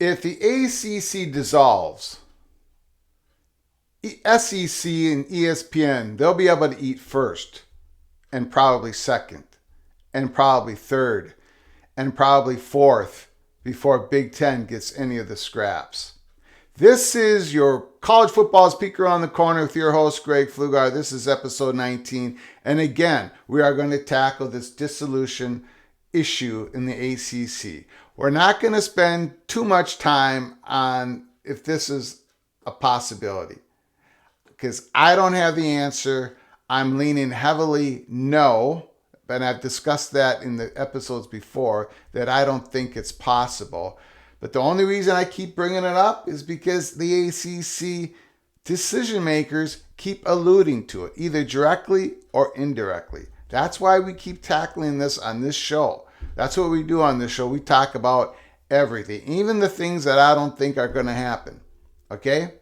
If the ACC dissolves, SEC and ESPN, they'll be able to eat first and probably second and probably third and probably fourth before Big Ten gets any of the scraps. This is your college football speaker on the corner with your host, Greg Pflugar. This is episode 19. And again, we are going to tackle this dissolution issue in the ACC. We're not going to spend too much time on if this is a possibility, because I don't have the answer. I'm leaning heavily no, and I've discussed that in the episodes before, that I don't think it's possible. But the only reason I keep bringing it up is because the ACC decision makers keep alluding to it, either directly or indirectly. That's why we keep tackling this on this show. That's what we do on this show. We talk about everything, even the things that I don't think are going to happen. Okay?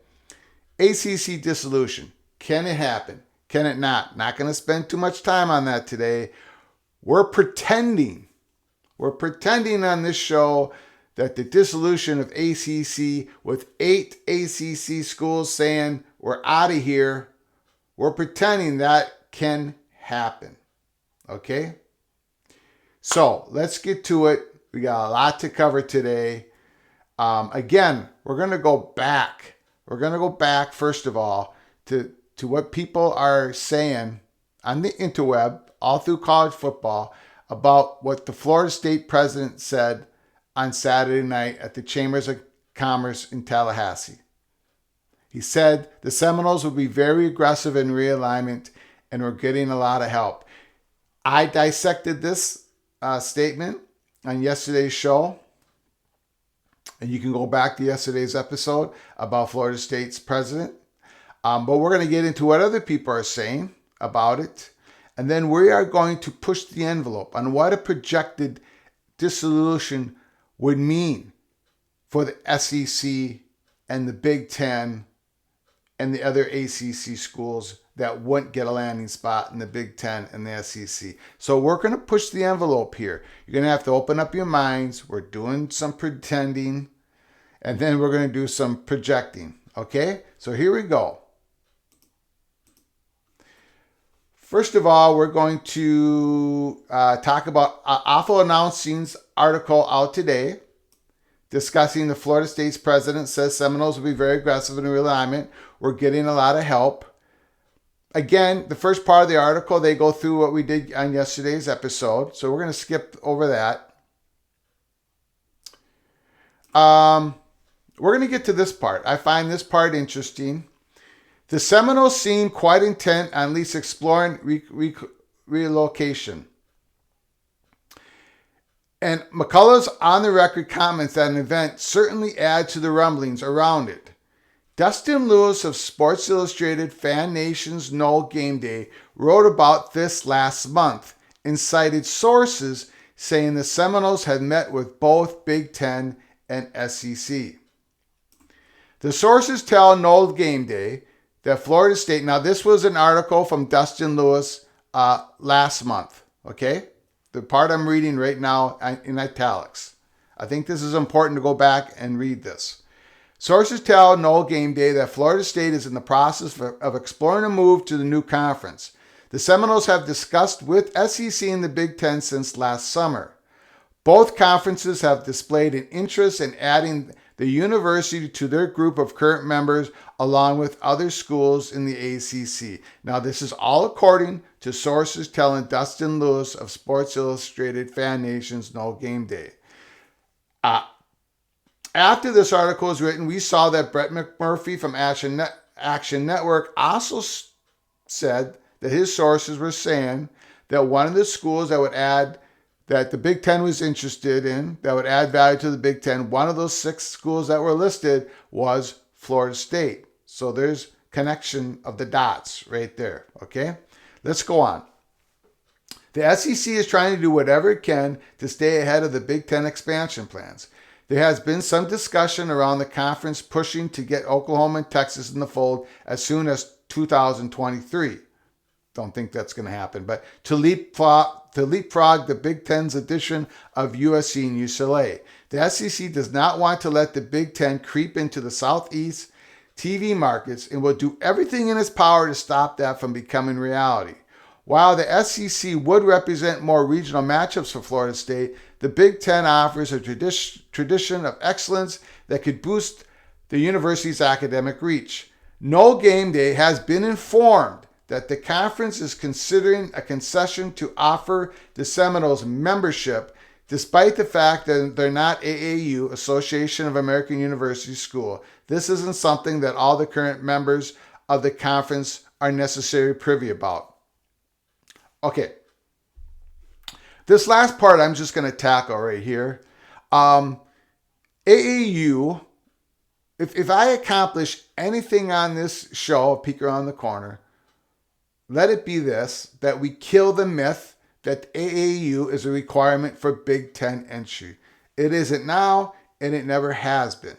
ACC dissolution. Can it happen? Can it not? Not going to spend too much time on that today. We're pretending on this show that the dissolution of ACC, with 8 ACC schools saying we're out of here, we're pretending that can happen. Okay? So let's get to it. We got a lot to cover today. Again, we're going to go back. We're going to go back, first of all, to what people are saying on the interweb, all through college football, about what the Florida State president said on Saturday night at the Chambers of Commerce in Tallahassee. He said the Seminoles will be very aggressive in realignment and we're getting a lot of help. I dissected this statement on yesterday's show, and you can go back to yesterday's episode about Florida State's president. But we're going to get into what other people are saying about it. And then we are going to push the envelope on what a projected dissolution would mean for the SEC and the Big Ten and the other ACC schools that wouldn't get a landing spot in the Big Ten and the SEC. So we're going to push the envelope here. You're going to have to open up your minds. We're doing some pretending, and then we're going to do some projecting. Okay? So here we go. First of all, we're going to talk about Awful Announcing's article out today, discussing the Florida State's president says Seminoles will be very aggressive in realignment. We're getting a lot of help. Again, the first part of the article, they go through what we did on yesterday's episode. So we're going to skip over that. We're going to get to this part. I find this part interesting. The Seminoles seem quite intent on at least exploring relocation. And McCullough's on-the-record comments at an event certainly add to the rumblings around it. Dustin Lewis of Sports Illustrated Fan Nation's Noel Game Day wrote about this last month and cited sources saying the Seminoles had met with both Big Ten and SEC. The sources tell Noel Game Day that Florida State, now this was an article from Dustin Lewis last month, okay? The part I'm reading right now in italics. I think this is important to go back and read this. Sources tell Noel Game Day that Florida State is in the process of exploring a move to the new conference. The Seminoles have discussed with SEC and the Big Ten since last summer. Both conferences have displayed an interest in adding the university to their group of current members along with other schools in the ACC. Now, this is all according to sources telling Dustin Lewis of Sports Illustrated Fan Nation's Noel Game Day. After this article was written, we saw that Brett McMurphy from Action Network also said that his sources were saying that one of the schools that would add, that the Big Ten was interested in, that would add value to the Big Ten, one of those 6 schools that were listed was Florida State. So there's connection of the dots right there, okay? Let's go on. The SEC is trying to do whatever it can to stay ahead of the Big Ten expansion plans. There has been some discussion around the conference pushing to get Oklahoma and Texas in the fold as soon as 2023. Don't think that's going to happen. But to leapfrog the Big Ten's edition of USC and UCLA. The SEC does not want to let the Big Ten creep into the Southeast TV markets and will do everything in its power to stop that from becoming reality. While the SEC would represent more regional matchups for Florida State, the Big Ten offers a tradition of excellence that could boost the university's academic reach. No Game Day has been informed that the conference is considering a concession to offer the Seminoles membership, despite the fact that they're not AAU, Association of American University School. This isn't something that all the current members of the conference are necessarily privy about. Okay. This last part I'm just going to tackle right here. AAU, if I accomplish anything on this show, Peek Around the Corner, let it be this, that we kill the myth that AAU is a requirement for Big Ten entry. It isn't now, and it never has been.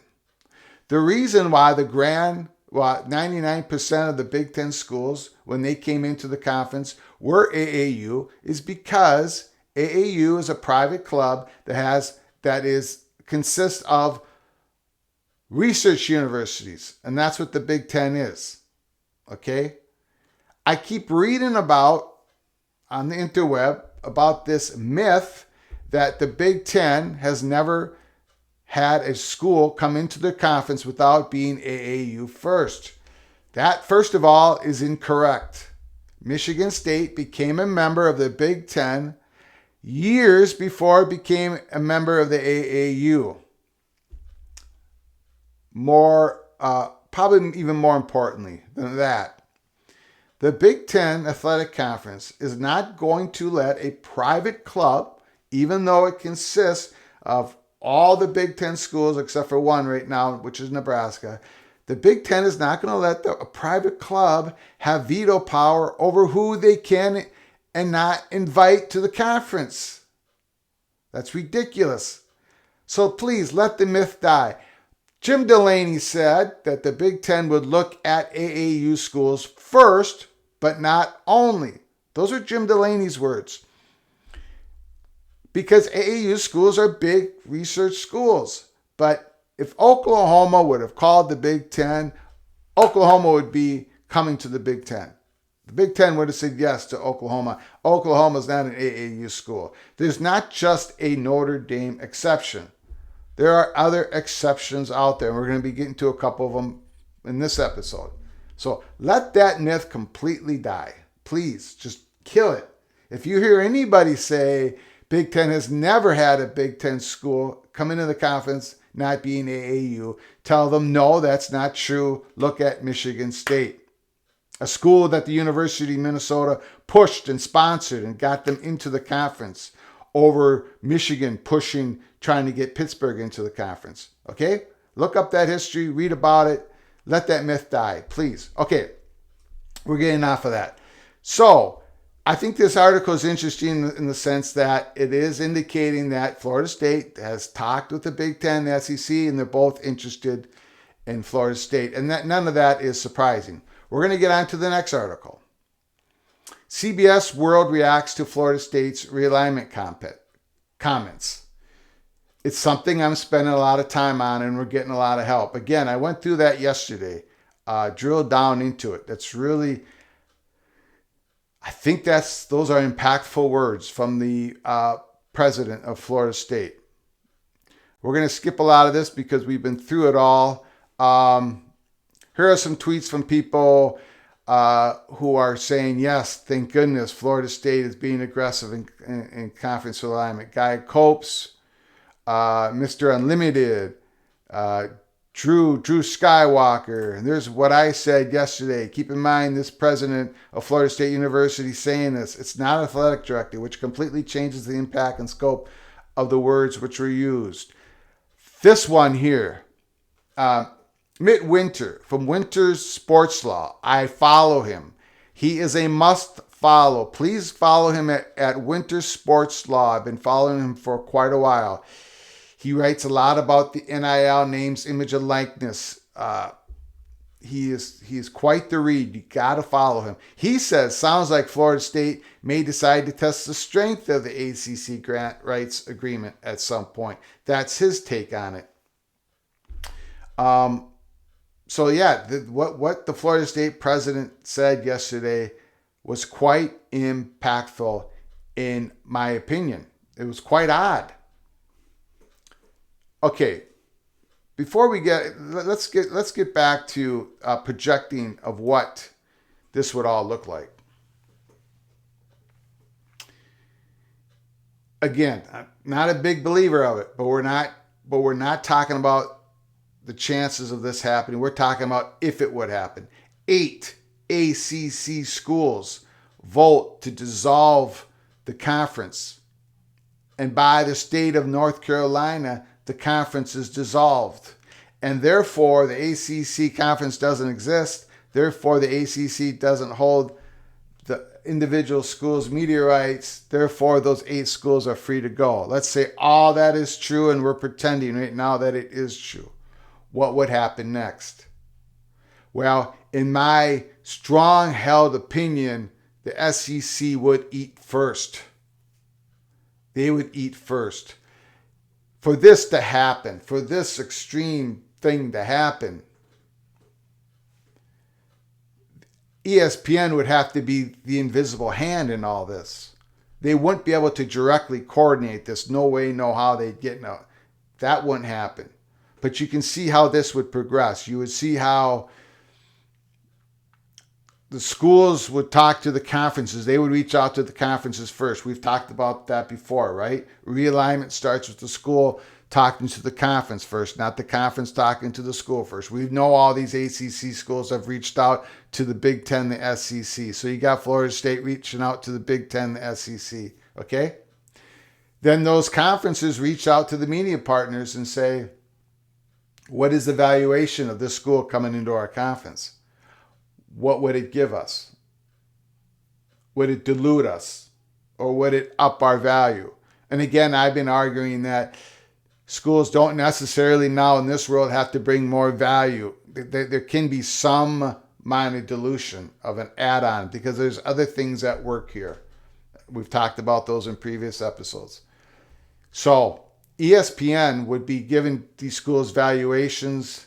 The reason why 99% of the Big Ten schools, when they came into the conference, were AAU is because AAU is a private club that consists of research universities, and that's what the Big Ten is. Okay? I keep reading about on the interweb about this myth that the Big Ten has never had a school come into the conference without being AAU first. That, first of all, is incorrect. Michigan State became a member of the Big Ten years before it became a member of the AAU. Probably even more importantly than that, the Big Ten Athletic Conference is not going to let a private club, even though it consists of all the Big Ten schools except for one right now, which is Nebraska. The Big Ten is not going to let a private club have veto power over who they can and not invite to the conference. That's ridiculous. So please let the myth die. Jim Delaney said that the Big Ten would look at AAU schools first, but not only. Those are Jim Delaney's words. Because AAU schools are big research schools. But if Oklahoma would have called the Big Ten, Oklahoma would be coming to the Big Ten. The Big Ten would have said yes to Oklahoma. Oklahoma's not an AAU school. There's not just a Notre Dame exception. There are other exceptions out there. We're going to be getting to a couple of them in this episode. So let that myth completely die. Please, just kill it. If you hear anybody say Big Ten has never had a Big Ten school come into the conference not being AAU, tell them no, that's not true. Look at Michigan State, a school that the University of Minnesota pushed and sponsored and got them into the conference over Michigan trying to get Pittsburgh into the conference. Okay? Look up that history, read about it, let that myth die, please. Okay, we're getting off of that. So, I think this article is interesting in the sense that it is indicating that Florida State has talked with the Big Ten, the SEC, and they're both interested in Florida State. And that none of that is surprising. We're going to get on to the next article. CBS World reacts to Florida State's realignment comments. It's something I'm spending a lot of time on, and we're getting a lot of help. Again, I went through that yesterday, drilled down into it. That's really, I think those are impactful words from the president of Florida State. We're going to skip a lot of this because we've been through it all. Here are some tweets from people who are saying, yes, thank goodness Florida State is being aggressive in conference alignment. Guy Copes, Mr. Unlimited, Drew Skywalker. And there's what I said yesterday. Keep in mind, this president of Florida State University saying this. It's not athletic director, which completely changes the impact and scope of the words which were used. This one here, Mitt Winter from Winter's Sports Law. I follow him. He is a must follow. Please follow him at Winter's Sports Law. I've been following him for quite a while. He writes a lot about the NIL, names, image, and likeness He is quite the read. You got to follow him. He says, sounds like Florida State may decide to test the strength of the ACC grant rights agreement at some point. That's his take on it. So yeah, what the Florida State president said yesterday was quite impactful, in my opinion. It was quite odd. Okay, before we let's get back to projecting of what this would all look like. Again, I'm not a big believer of it, but we're not talking about the chances of this happening. We're talking about if it would happen. 8 ACC schools vote to dissolve the conference, and by the state of North Carolina, the conference is dissolved, and therefore the ACC conference doesn't exist. Therefore, the ACC doesn't hold the individual schools' media rights. Therefore, those 8 schools are free to go. Let's say all that is true, and we're pretending right now that it is true. What would happen next? Well, in my strong-held opinion, the SEC would eat first. They would eat first. For this to happen, for this extreme thing to happen, ESPN would have to be the invisible hand in all this. They wouldn't be able to directly coordinate this. No way, no how they'd get no. That wouldn't happen. But you can see how this would progress. You would see how the schools would talk to the conferences. They would reach out to the conferences first. We've talked about that before, right? Realignment starts with the school talking to the conference first, not the conference talking to the school first. We know all these ACC schools have reached out to the Big Ten, the SEC. So you got Florida State reaching out to the Big Ten, the SEC, okay? Then those conferences reach out to the media partners and say, what is the valuation of this school coming into our conference? What would it give us? Would it dilute us? Or would it up our value? And again, I've been arguing that schools don't necessarily now in this world have to bring more value. There can be some minor dilution of an add-on because there's other things at work here. We've talked about those in previous episodes. So ESPN would be giving these schools valuations.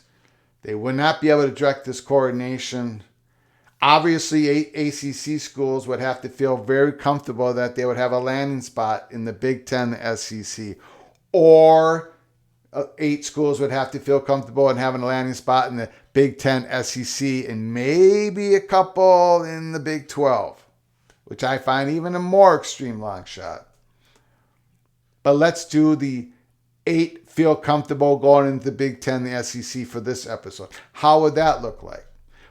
They would not be able to direct this coordination. Obviously, 8 ACC schools would have to feel very comfortable that they would have a landing spot in the Big Ten, the SEC. Or 8 schools would have to feel comfortable in having a landing spot in the Big Ten, SEC, and maybe a couple in the Big 12, which I find even a more extreme long shot. But let's do the 8 feel comfortable going into the Big Ten, the SEC for this episode. How would that look like?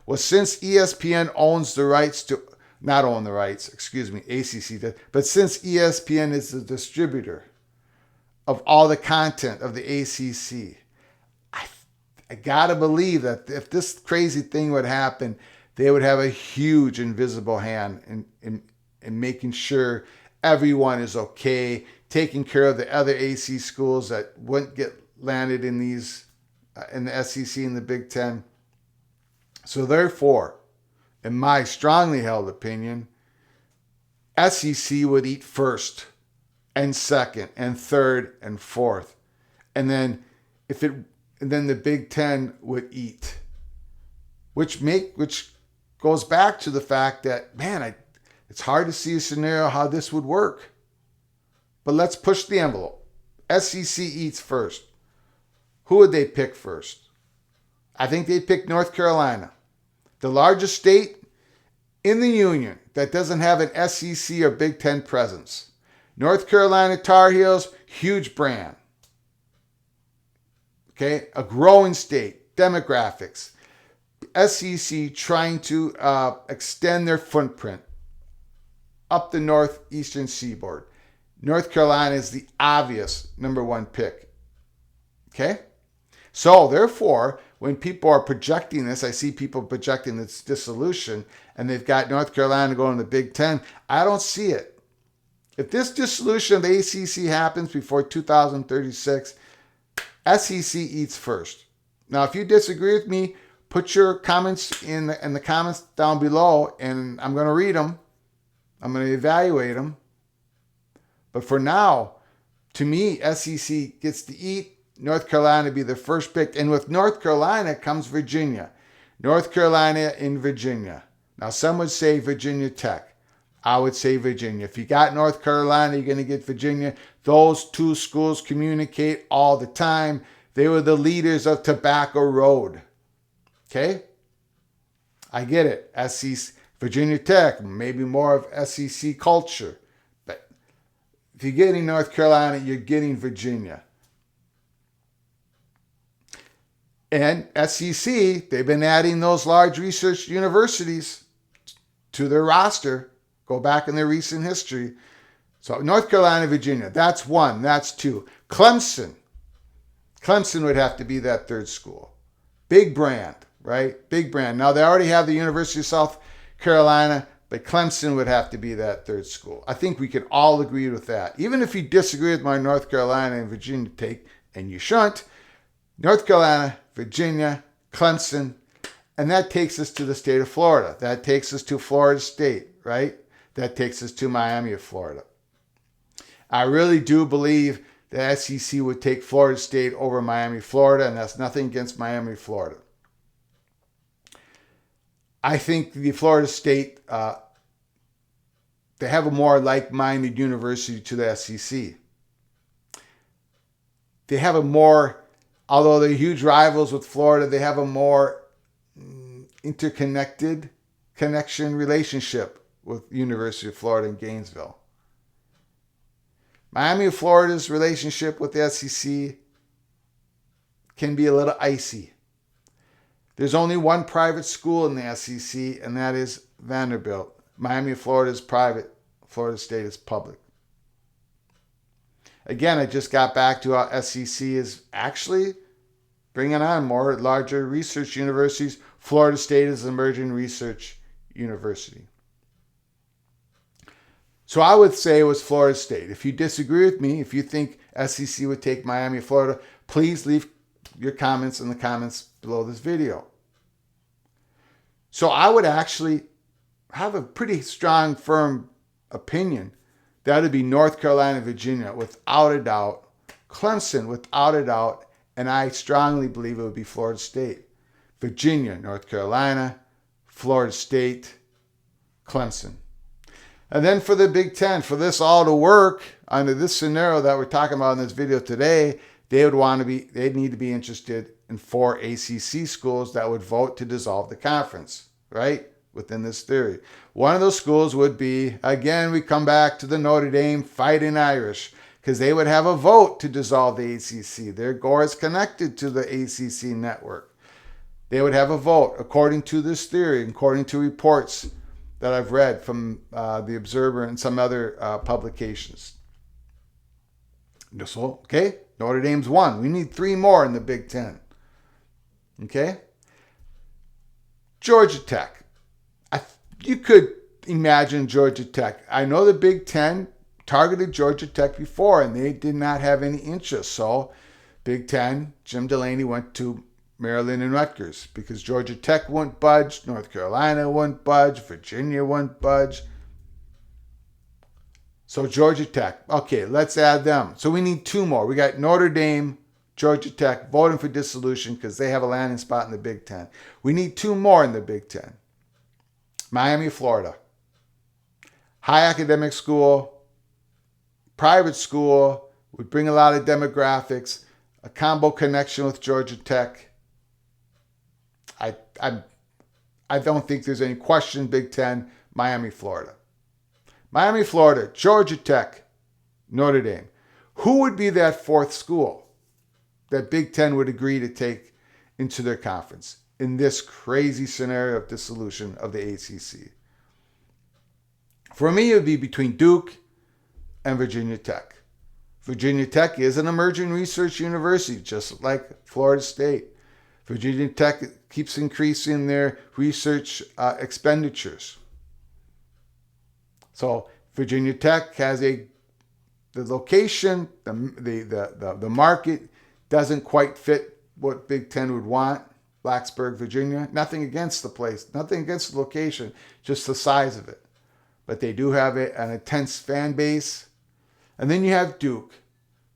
Well, since ESPN owns the rights to, not own the rights, ACC does, but since ESPN is the distributor of all the content of the ACC, I gotta believe that if this crazy thing would happen, they would have a huge invisible hand in making sure everyone is okay, taking care of the other AC schools that wouldn't get landed in these, in the SEC and the Big Ten. So therefore, in my strongly held opinion, SEC would eat first and second and third and fourth. And then then the Big Ten would eat. Which goes back to the fact that, man, it's hard to see a scenario how this would work. But let's push the envelope. SEC eats first. Who would they pick first? I think they'd pick North Carolina, the largest state in the union that doesn't have an SEC or Big Ten presence. North Carolina Tar Heels, huge brand. Okay, a growing state, demographics. SEC trying to extend their footprint up the northeastern seaboard. North Carolina is the obvious number one pick. Okay? So, therefore, when people are projecting this, I see people projecting this dissolution, and they've got North Carolina going to the Big Ten. I don't see it. If this dissolution of the ACC happens before 2036, SEC eats first. Now, if you disagree with me, put your comments in the comments down below, and I'm going to read them. I'm going to evaluate them. But for now, to me, SEC gets to eat. North Carolina be the first pick. And with North Carolina comes Virginia. North Carolina and Virginia. Now, some would say Virginia Tech. I would say Virginia. If you got North Carolina, you're going to get Virginia. Those two schools communicate all the time. They were the leaders of Tobacco Road. Okay? I get it. SEC, Virginia Tech, maybe more of SEC culture. But if you're getting North Carolina, you're getting Virginia. And SEC, they've been adding those large research universities to their roster. Go back in their recent history. So North Carolina, Virginia, that's one. That's two. Clemson. Clemson would have to be that third school. Big brand, right? Big brand. Now, they already have the University of South Carolina, but Clemson would have to be that third school. I think we can all agree with that. Even if you disagree with my North Carolina and Virginia take, and you shouldn't, North Carolina, Virginia, Clemson, and that takes us to the state of Florida. That takes us to Florida State, right? That takes us to Miami of Florida. I really do believe the SEC would take Florida State over Miami, Florida, and that's nothing against Miami, Florida. I think the Florida State, they have a more like-minded university to the SEC. They have a more, although they're huge rivals with Florida, they have a more interconnected connection relationship with University of Florida in Gainesville. Miami of Florida's relationship with the SEC can be a little icy. There's only one private school in the SEC, and that is Vanderbilt. Miami of Florida is private. Florida State is public. Again, I just got back to how SEC is actually bringing on more larger research universities. Florida State is an emerging research university. So I would say it was Florida State. If you disagree with me, if you think SEC would take Miami, Florida, please leave your comments in the comments below this video. So I would actually have a pretty strong, firm opinion that would be North Carolina, Virginia, without a doubt. Clemson, without a doubt. And I strongly believe it would be Florida State. Virginia, North Carolina, Florida State, Clemson. And then for the Big Ten, for this all to work under this scenario that we're talking about in this video today, they'd need to be interested in 4 ACC schools that would vote to dissolve the conference, right? Within this theory. One of those schools would be, again, we come back to the Notre Dame Fighting Irish, because they would have a vote to dissolve the ACC. Their gore is connected to the ACC network. They would have a vote, according to this theory, according to reports that I've read from the Observer and some other publications. So, okay, Notre Dame's one. We need 3 more in the Big Ten. Okay? Georgia Tech. You could imagine Georgia Tech. I know the Big Ten targeted Georgia Tech before, and they did not have any interest. So, Big Ten, Jim Delaney went to Maryland and Rutgers because Georgia Tech wouldn't budge, North Carolina wouldn't budge, Virginia wouldn't budge. So Georgia Tech, okay, let's add them. So we need 2 more. We got Notre Dame, Georgia Tech voting for dissolution because they have a landing spot in the Big Ten. We need 2 more in the Big Ten. Miami, Florida. High academic school, private school, would bring a lot of demographics, a combo connection with Georgia Tech. I don't think there's any question. Big Ten, Miami, Florida. Miami, Florida, Georgia Tech, Notre Dame. Who would be that 4th school that Big Ten would agree to take into their conference in this crazy scenario of dissolution of the ACC? For me, it would be between Duke and Virginia Tech. Virginia Tech is an emerging research university, just like Florida State. Virginia Tech keeps increasing their research expenditures. So Virginia Tech has the location, the market doesn't quite fit what Big Ten would want. Blacksburg, Virginia. Nothing against the place, nothing against the location, just the size of it. But they do have an intense fan base. And then you have Duke.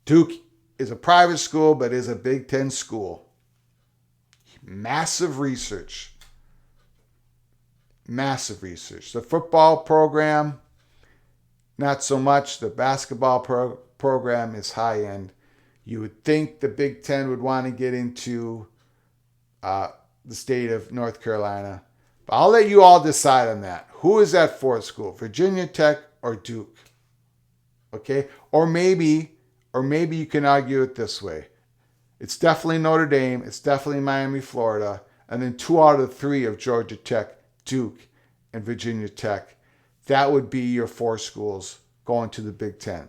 Duke is a private school, but is a Big Ten school. Massive research. Massive research. The football program, not so much. The basketball program is high end. You would think the Big Ten would want to get into the state of North Carolina. But I'll let you all decide on that. Who is that fourth school? Virginia Tech or Duke? Okay? Or maybe you can argue it this way. It's definitely Notre Dame. It's definitely Miami, Florida. And then 2 out of 3 of Georgia Tech, Duke, and Virginia Tech. That would be your 4 schools going to the Big Ten.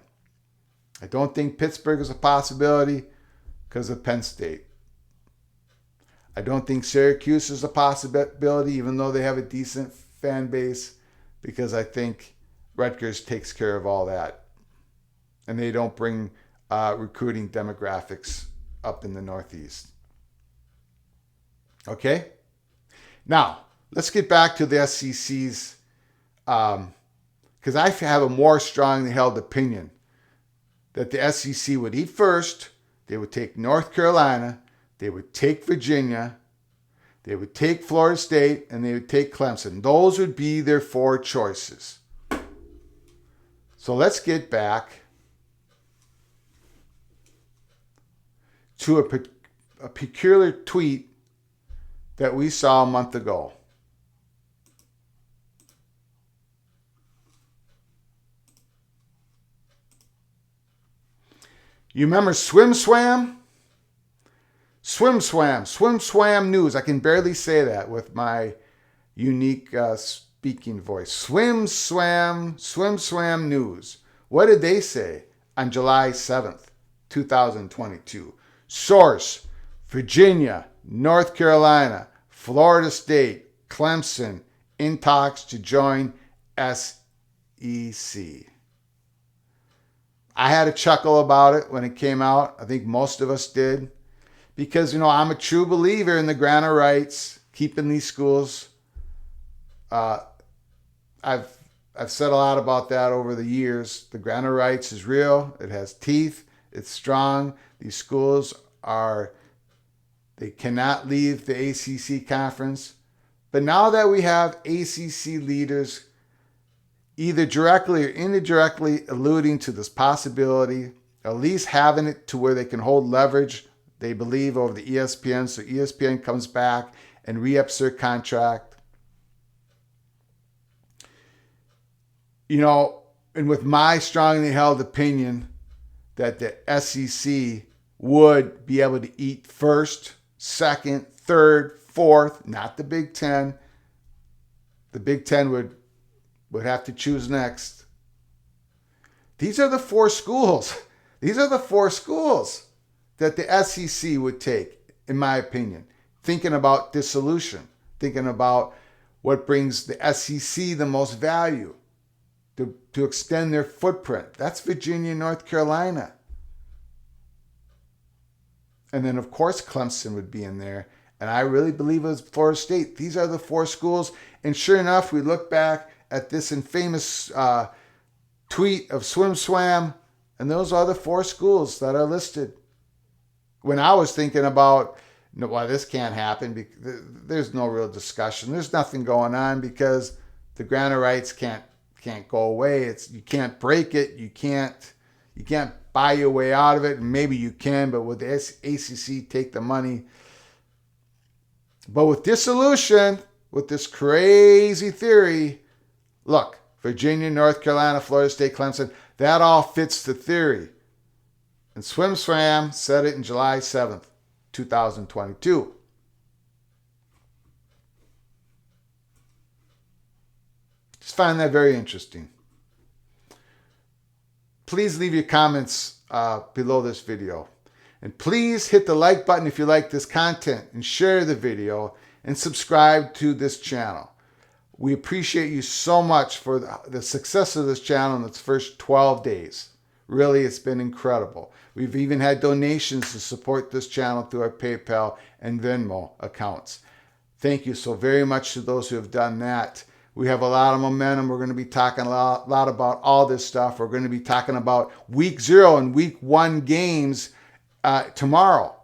I don't think Pittsburgh is a possibility because of Penn State. I don't think Syracuse is a possibility, even though they have a decent fan base, because I think Rutgers takes care of all that. And they don't bring recruiting demographics up in the Northeast. Okay? Now, let's get back to the SEC's, because I have a more strongly held opinion that the SEC would eat first. They would take North Carolina, they would take Virginia, they would take Florida State, and they would take Clemson. Those would be their 4 choices. So let's get back to a peculiar tweet that we saw a month ago. You remember Swim Swam? Swim Swam News. I can barely say that with my unique speaking voice. Swim Swam News. What did they say on July 7th, 2022? Source: Virginia, North Carolina, Florida State, Clemson in talks to join SEC. I had a chuckle about it when it came out. I think most of us did. Because, I'm a true believer in the grant of rights, keeping these schools. I've said a lot about that over the years. The grant of rights is real. It has teeth. It's strong. These schools they cannot leave the ACC conference. But now that we have ACC leaders either directly or indirectly alluding to this possibility, at least having it to where they can hold leverage, they believe, over the ESPN, so ESPN comes back and re-ups their contract. And with my strongly held opinion that the SEC would be able to eat first, second, third, fourth, not the Big Ten. The Big Ten would have to choose next. These are the 4 schools. These are the 4 schools that the SEC would take, in my opinion. Thinking about dissolution. Thinking about what brings the SEC the most value to extend their footprint. That's Virginia and North Carolina. And then, of course, Clemson would be in there. And I really believe it was Florida State. These are the 4 schools. And sure enough, we look back at this infamous tweet of Swim Swam, and those are the 4 schools that are listed. When I was thinking about, well, this can't happen, there's no real discussion. There's nothing going on because the grant of rights can't go away. You can't break it. You can't buy your way out of it. And maybe you can, but would the ACC take the money? But with dissolution, with this crazy theory, look, Virginia, North Carolina, Florida State, Clemson, that all fits the theory. And Swim Swam said it in July 7th, 2022. Just find that very interesting. Please leave your comments below this video. And please hit the like button if you like this content, and share the video, and subscribe to this channel. We appreciate you so much for the success of this channel in its first 12 days. Really, it's been incredible. We've even had donations to support this channel through our PayPal and Venmo accounts. Thank you so very much to those who have done that. We have a lot of momentum. We're going to be talking a lot about all this stuff. We're going to be talking about week 0 and week 1 games tomorrow.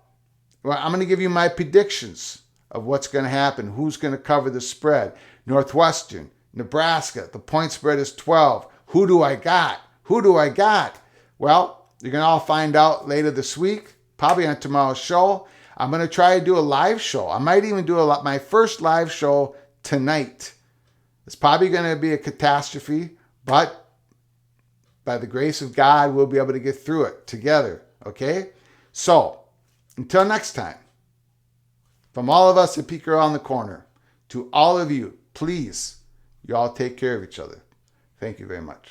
Well, I'm going to give you my predictions of what's going to happen, who's going to cover the spread. Northwestern, Nebraska, the point spread is 12. Who do I got? Who do I got? Well, you're going to all find out later this week, probably on tomorrow's show. I'm going to try to do a live show. I might even do my first live show tonight. It's probably going to be a catastrophe, but by the grace of God, we'll be able to get through it together, okay? So, until next time, from all of us at Peek Around the Corner, to all of you, please, you all take care of each other. Thank you very much.